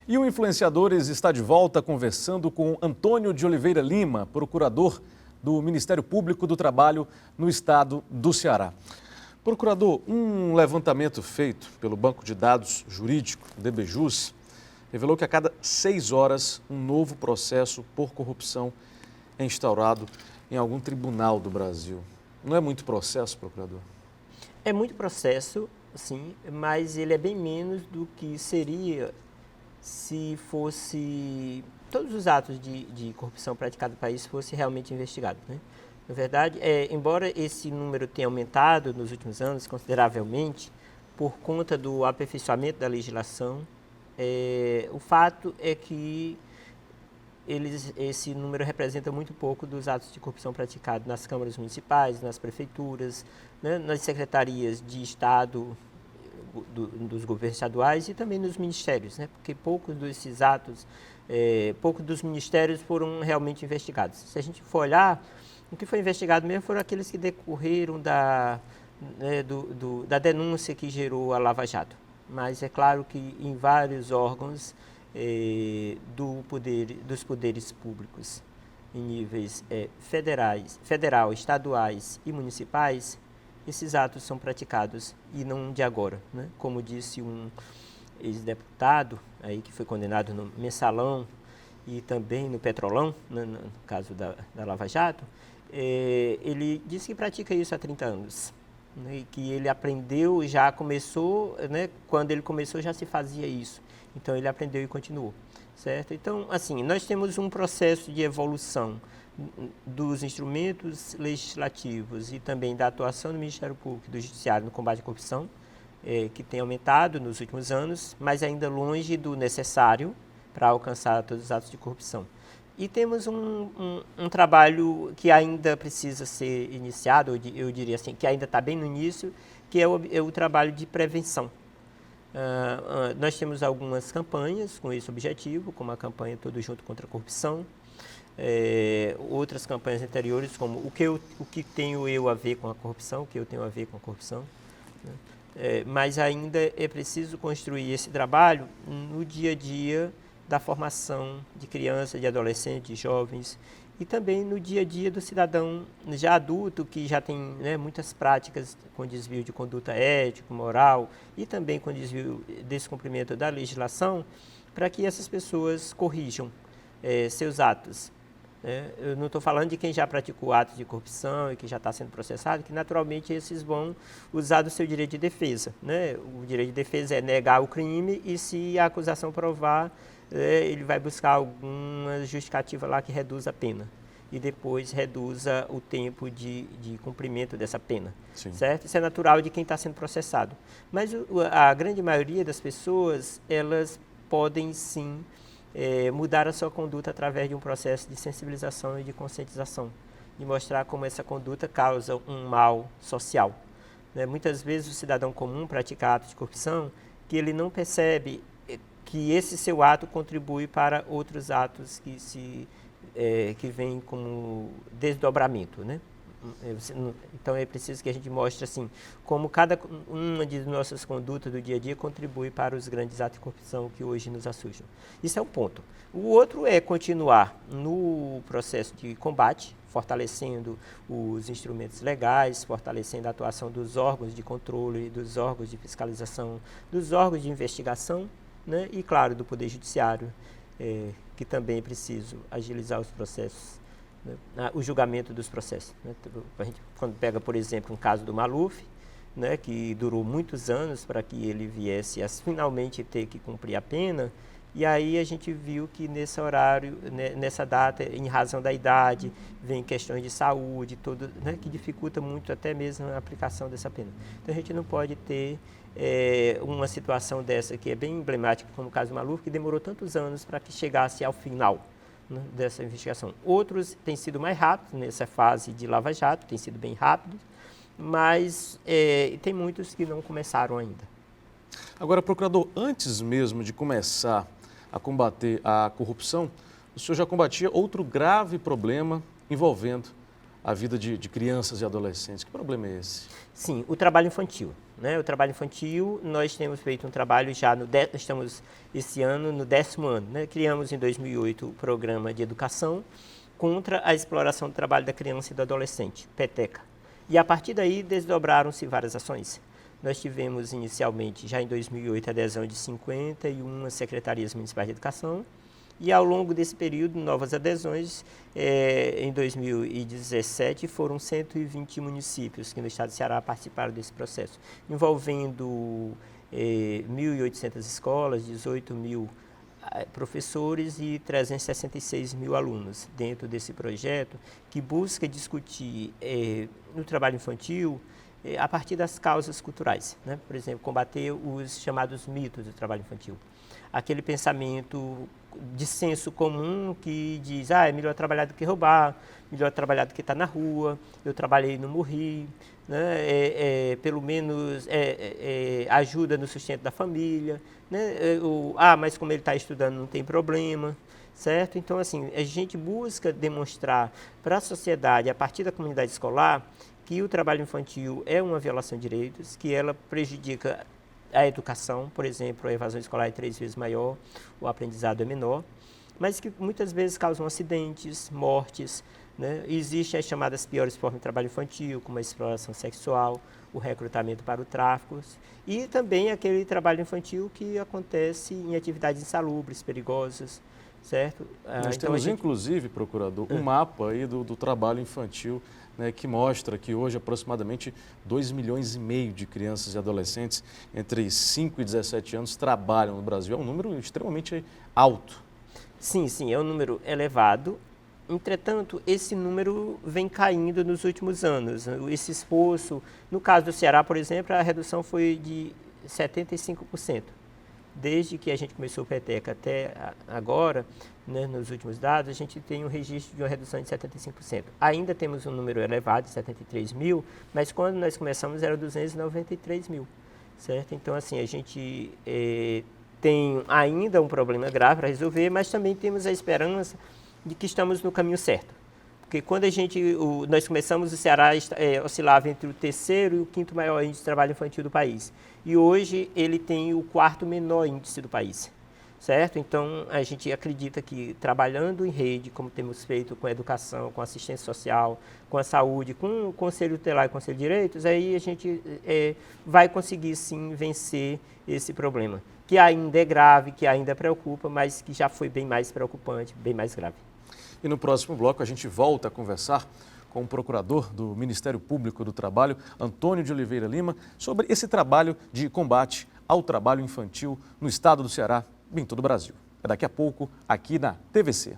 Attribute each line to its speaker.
Speaker 1: E o Influenciadores está de volta conversando com Antônio de Oliveira Lima, procurador do Ministério Público do Trabalho no estado do Ceará. Procurador, um levantamento feito pelo Banco de Dados Jurídico, DBJUS, revelou que a cada 6 horas um novo processo por corrupção é instaurado em algum tribunal do Brasil. Não é muito processo, procurador?
Speaker 2: É muito processo, sim, mas ele é bem menos do que seria se fosse todos os atos de corrupção praticados no país fossem realmente investigados, né? Na verdade, embora esse número tenha aumentado nos últimos anos consideravelmente por conta do aperfeiçoamento da legislação, o fato é que esse número representa muito pouco dos atos de corrupção praticados nas câmaras municipais, nas prefeituras, né, nas secretarias de Estado dos governos estaduais e também nos ministérios, né, porque poucos desses atos, poucos dos ministérios foram realmente investigados. Se a gente for olhar, o que foi investigado mesmo foram aqueles que decorreram da denúncia que gerou a Lava Jato. Mas é claro que em vários órgãos dos poderes públicos, em níveis federal, estaduais e municipais, esses atos são praticados e não de agora, né? Como disse um ex-deputado aí que foi condenado no Mensalão e também no Petrolão, né, no caso da Lava Jato, ele disse que pratica isso há 30 anos. Né, que ele aprendeu, já começou, né, quando ele começou já se fazia isso. Então ele aprendeu e continuou, certo? Então, assim, nós temos um processo de evolução dos instrumentos legislativos e também da atuação do Ministério Público e do Judiciário no combate à corrupção, que tem aumentado nos últimos anos, mas ainda longe do necessário para alcançar todos os atos de corrupção. E temos um trabalho que ainda precisa ser iniciado, eu diria assim, que ainda está bem no início, que é o trabalho de prevenção. Nós temos algumas campanhas com esse objetivo, como a campanha Todo Junto contra a Corrupção, outras campanhas anteriores, como o que tenho eu a ver com a corrupção, o que eu tenho a ver com a corrupção. Né? Mas ainda é preciso construir esse trabalho no dia a dia da formação de crianças, de adolescentes, de jovens e também no dia a dia do cidadão já adulto que já tem, né, muitas práticas com desvio de conduta ético, moral e também com desvio, descumprimento da legislação, para que essas pessoas corrijam seus atos. Eu não estou falando de quem já praticou atos de corrupção e que já está sendo processado, que naturalmente esses vão usar do seu direito de defesa. Né? O direito de defesa é negar o crime e se a acusação provar, ele vai buscar alguma justificativa lá que reduza a pena e depois reduza o tempo de cumprimento dessa pena, certo? Isso é natural de quem está sendo processado. Mas a grande maioria das pessoas, elas podem sim mudar a sua conduta através de um processo de sensibilização e de conscientização, de mostrar como essa conduta causa um mal social. Né? Muitas vezes o cidadão comum pratica atos de corrupção que ele não percebe que esse seu ato contribui para outros atos que vêm como desdobramento, né? Então é preciso que a gente mostre assim, como cada uma de nossas condutas do dia a dia contribui para os grandes atos de corrupção que hoje nos assujam. Isso é um ponto. O outro é continuar no processo de combate, fortalecendo os instrumentos legais, fortalecendo a atuação dos órgãos de controle, dos órgãos de fiscalização, dos órgãos de investigação, né? E, claro, do Poder Judiciário, que também é preciso agilizar os processos, né? O julgamento dos processos. Né? A gente, quando pega, por exemplo, um caso do Maluf, né, que durou muitos anos para que ele viesse a finalmente ter que cumprir a pena, e aí a gente viu que nesse horário, né, nessa data, em razão da idade, vem questões de saúde, tudo, né, que dificulta muito até mesmo a aplicação dessa pena. Então a gente não pode ter uma situação dessa que é bem emblemática, como o caso do Maluf, que demorou tantos anos para que chegasse ao final, né, dessa investigação. Outros têm sido mais rápidos, nessa fase de Lava Jato, têm sido bem rápidos, mas tem muitos que não começaram ainda.
Speaker 1: Agora, procurador, antes mesmo de começar a combater a corrupção, o senhor já combatia outro grave problema envolvendo a vida de crianças e adolescentes. Que problema é esse?
Speaker 2: Sim, o trabalho infantil. né? O trabalho infantil, nós temos feito um trabalho já, estamos esse ano no 10º ano, né? Criamos em 2008 o Programa de Educação contra a Exploração do Trabalho da Criança e do Adolescente, PETECA. E a partir daí desdobraram-se várias ações. Nós tivemos inicialmente, já em 2008, a adesão de 51 secretarias municipais de educação, e ao longo desse período, novas adesões. Em 2017, foram 120 municípios que no estado do Ceará participaram desse processo, envolvendo 1.800 escolas, 18 mil professores e 366 mil alunos dentro desse projeto, que busca discutir no trabalho infantil a partir das causas culturais, né? Por exemplo, combater os chamados mitos do trabalho infantil. Aquele pensamento de senso comum que diz, é melhor trabalhar do que roubar, melhor trabalhar do que estar na rua, eu trabalhei e não morri, né? Pelo menos ajuda no sustento da família, né? Mas como ele está estudando não tem problema, certo? Então, assim, a gente busca demonstrar para a sociedade, a partir da comunidade escolar, que o trabalho infantil é uma violação de direitos, que ela prejudica a educação, por exemplo, a evasão escolar é 3 vezes maior, o aprendizado é menor, mas que muitas vezes causam acidentes, mortes, né? Existem as chamadas piores formas de trabalho infantil, como a exploração sexual, o recrutamento para o tráfico, e também aquele trabalho infantil que acontece em atividades insalubres, perigosas, certo?
Speaker 1: Nós temos, inclusive, procurador, um mapa aí do trabalho infantil, né, que mostra que hoje aproximadamente 2,5 milhões de crianças e adolescentes entre 5 e 17 anos trabalham no Brasil. É um número extremamente alto.
Speaker 2: Sim, é um número elevado. Entretanto, esse número vem caindo nos últimos anos. Esse esforço, no caso do Ceará, por exemplo, a redução foi de 75%. Desde que a gente começou o PETECA até agora, né, nos últimos dados, a gente tem um registro de uma redução de 75%. Ainda temos um número elevado, de 73 mil, mas quando nós começamos era 293 mil, certo? Então, assim, a gente tem ainda um problema grave para resolver, mas também temos a esperança de que estamos no caminho certo. Porque quando nós começamos, o Ceará oscilava entre o 3º e o 5º maior índice de trabalho infantil do país. E hoje ele tem o 4º menor índice do país, certo? Então, a gente acredita que trabalhando em rede, como temos feito com a educação, com a assistência social, com a saúde, com o Conselho Tutelar e o Conselho de Direitos, aí a gente vai conseguir sim vencer esse problema, que ainda é grave, que ainda preocupa, mas que já foi bem mais preocupante, bem mais grave.
Speaker 1: E no próximo bloco a gente volta a conversar com o procurador do Ministério Público do Trabalho, Antônio de Oliveira Lima, sobre esse trabalho de combate ao trabalho infantil no estado do Ceará e em todo o Brasil. É daqui a pouco, aqui na TVC.